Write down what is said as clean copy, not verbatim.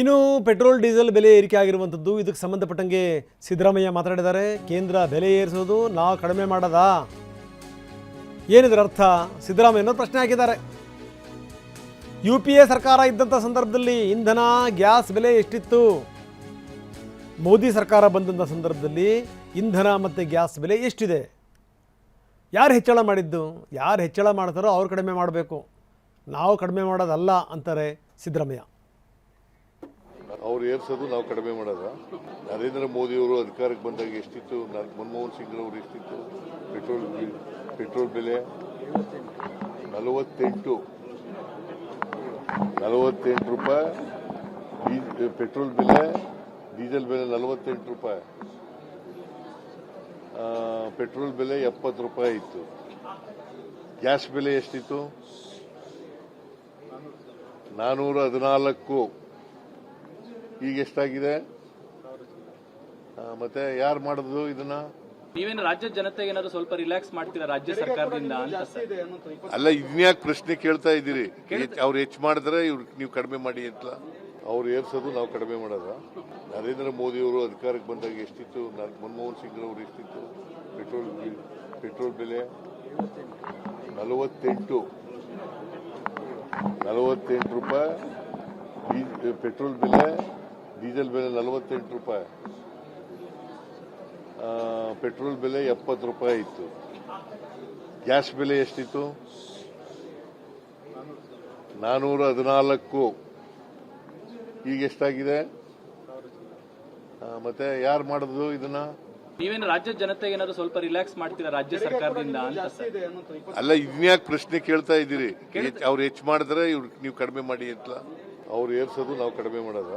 ಇನ್ನು petrol diesel ಬೆಲೆ ಏರಿಕೆ ಆಗಿರುವಂಥದ್ದು ಇದಕ್ಕೆ ಸಂಬಂಧಪಟ್ಟಂಗೆ ಸಿದ್ದರಾಮಯ್ಯ ಮಾತನಾಡಿದ್ದಾರೆ. ಕೇಂದ್ರ ಬೆಲೆ ಏರಿಸೋದು ನಾವು ಕಡಿಮೆ ಮಾಡೋದಾ, ಏನಿದ್ರ ಅರ್ಥ? ಸಿದ್ದರಾಮಯ್ಯನವರು ಪ್ರಶ್ನೆ ಹಾಕಿದ್ದಾರೆ. UPA ಸರ್ಕಾರ ಇದ್ದಂಥ ಸಂದರ್ಭದಲ್ಲಿ ಇಂಧನ ಗ್ಯಾಸ್ ಬೆಲೆ ಎಷ್ಟಿತ್ತು? ಮೋದಿ ಸರ್ಕಾರ ಬಂದಂಥ ಸಂದರ್ಭದಲ್ಲಿ ಇಂಧನ ಮತ್ತು ಗ್ಯಾಸ್ ಬೆಲೆ ಎಷ್ಟಿದೆ? ಯಾರು ಹೆಚ್ಚಳ ಮಾಡಿದ್ದು? ಯಾರು ಹೆಚ್ಚಳ ಮಾಡ್ತಾರೋ ಅವ್ರು ಕಡಿಮೆ ಮಾಡಬೇಕು, ನಾವು ಕಡಿಮೆ ಮಾಡೋದಲ್ಲ ಅಂತಾರೆ ಸಿದ್ದರಾಮಯ್ಯ. ಅವ್ರು ಏರ್ಸೋದು ನಾವು ಕಡಿಮೆ ಮಾಡೋದ? ನರೇಂದ್ರ ಮೋದಿಯವರು ಅಧಿಕಾರಕ್ಕೆ ಬಂದಾಗ ಎಷ್ಟಿತ್ತು? ಮನಮೋಹನ್ ಸಿಂಗ್ ಅವರು ಎಷ್ಟಿತ್ತು ಪೆಟ್ರೋಲ್ ಬೆಲೆ? 48 ರೂಪಾಯಿ ಪೆಟ್ರೋಲ್ ಬೆಲೆ, ಡೀಸೆಲ್ ಬೆಲೆ 48 ರೂಪಾಯಿ, ಪೆಟ್ರೋಲ್ ಬೆಲೆ 70 ರೂಪಾಯಿ ಇತ್ತು. ಗ್ಯಾಸ್ ಬೆಲೆ ಎಷ್ಟಿತ್ತು? 414. ಈಗ ಎಷ್ಟಾಗಿದೆ? ಮತ್ತೆ ಯಾರು ಮಾಡಿದ್ರು ಇದನ್ನ? ನೀವೇನು ರಾಜ್ಯದ ಜನತೆಗೆ ಏನಾದ್ರು ಸ್ವಲ್ಪ ರಿಲ್ಯಾಕ್ಸ್ ಮಾಡ್ತೀರಾ ರಾಜ್ಯ ಸರ್ಕಾರದಿಂದ ಅಂತ? ಅಲ್ಲ, ಇದ್ನ್ಯಾಕೆ ಪ್ರಶ್ನೆ ಕೇಳ್ತಾ ಇದ್ದೀರಿ? ಅವ್ರು ಹೆಚ್ಚು ಮಾಡಿದ್ರೆ ನೀವು ಕಡಿಮೆ ಮಾಡಿ ಅಂತ. ಅವ್ರು ಏರ್ಸೋದು ನಾವು ಕಡಿಮೆ ಮಾಡೋದ? ನರೇಂದ್ರ ಮೋದಿಯವರು ಅಧಿಕಾರಕ್ಕೆ ಬಂದಾಗ ಎಷ್ಟಿತ್ತು? ಮನಮೋಹನ್ ಸಿಂಗ್ ಅವರು ಎಷ್ಟಿತ್ತು ಪೆಟ್ರೋಲ್ ಬೆಲೆ? 48 ರೂಪಾಯಿ ಪೆಟ್ರೋಲ್ ಬೆಲೆ, ಡೀಸೆಲ್ ಬೆಲೆ 48 ರೂಪಾಯಿ, ಪೆಟ್ರೋಲ್ ಬೆಲೆ 70 ರೂಪಾಯಿ ಇತ್ತು. ಗ್ಯಾಸ್ ಬೆಲೆ ಎಷ್ಟಿತ್ತು? 414. ಈಗ ಎಷ್ಟಾಗಿದೆ? ಮತ್ತೆ ಯಾರು ಮಾಡಿದ್ರು ಇದನ್ನ? ನೀವೇನು ರಾಜ್ಯದ ಜನತೆಗೆ ಏನಾದ್ರು ಸ್ವಲ್ಪ ರಿಲ್ಯಾಕ್ಸ್ ಮಾಡ್ತೀರಾ ರಾಜ್ಯ ಸರ್ಕಾರದಿಂದ ಅಂತ? ಅಲ್ಲ, ಇದ್ನ್ಯಾಕೆ ಪ್ರಶ್ನೆ ಕೇಳ್ತಾ ಇದ್ದೀರಿ? ಅವ್ರು ಹೆಚ್ಚು ಮಾಡಿದ್ರೆ ನೀವು ಕಡಿಮೆ ಮಾಡಿ ಅಂತ. ಅವ್ರು ಏರ್ಸೋದು ನಾವು ಕಡಿಮೆ ಮಾಡೋದ?